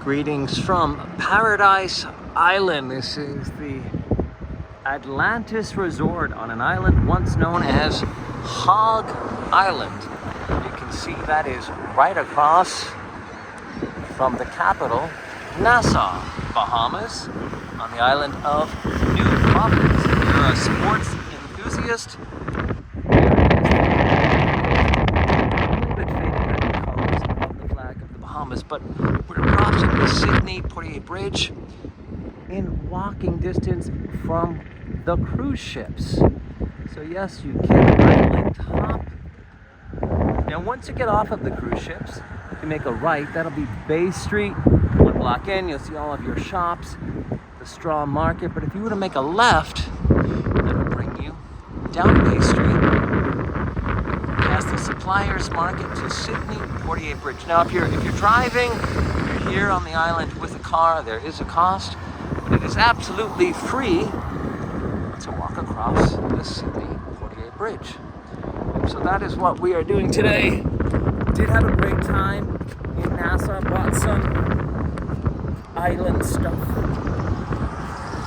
Greetings from Paradise Island. This is the Atlantis Resort on an island once known as Hog Island. You can see that is right across from the capital, Nassau, Bahamas, on the island of New Providence. If you're a sports enthusiast, but we're crossing the Sidney Poitier Bridge in walking distance from the cruise ships. So yes, you can island hop. Now once you get off of the cruise ships, you make a right, that'll be Bay Street. One block in, you'll see all of your shops, the straw market. But if you were to make a left, that'll bring you down Bay Street, past the suppliers market to Sidney Poitier Bridge. Now if you're driving, you're here on the island with a car, there is a cost, but it is absolutely free to walk across the Sidney Poitier Bridge. And so that is what we are doing today. Did have a great time in Nassau, bought some island stuff.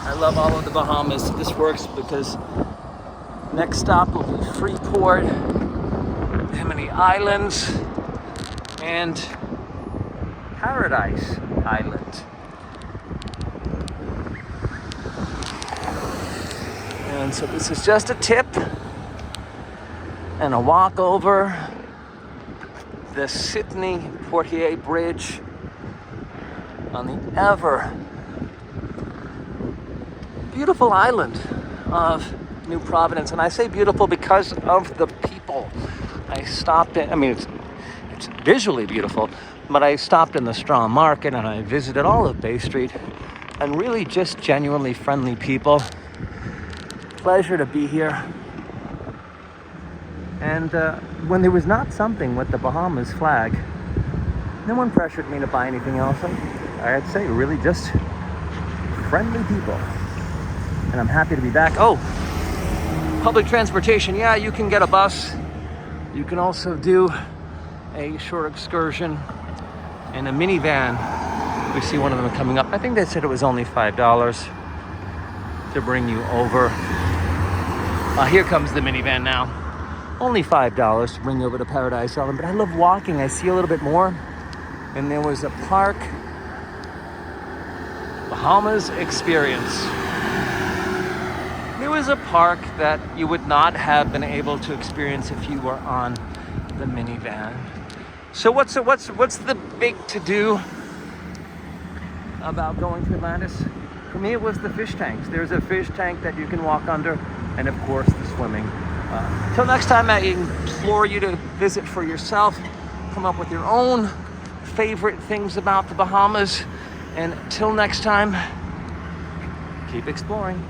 I love all of the Bahamas. This works because next stop will be Freeport, Bimini Islands, and Paradise Island. And so this is just a tip and a walk over the Sidney Poitier Bridge on the ever beautiful island of New Providence. And I say beautiful because of the people. I stopped in, it's visually beautiful, but I stopped in the straw market and I visited all of Bay Street, and really just genuinely friendly people. Pleasure to be here. And when there was not something with the Bahamas flag, no one pressured me to buy anything else. I'd say really just friendly people. And I'm happy to be back. Oh, public transportation. Yeah, you can get a bus. You can also do a short excursion in a minivan. We see one of them coming up. I think they said it was only $5 to bring you over. Here comes the minivan now. Only $5 to bring you over to Paradise Island. But I love walking. I see a little bit more. And there was a park, Bahamas Experience. There was a park that you would not have been able to experience if you were on the minivan. So what's the big to-do about going to Atlantis? For me, it was the fish tanks. There's a fish tank that you can walk under, and of course the swimming. Till next time, I implore you to visit for yourself, come up with your own favorite things about the Bahamas, and till next time, keep exploring.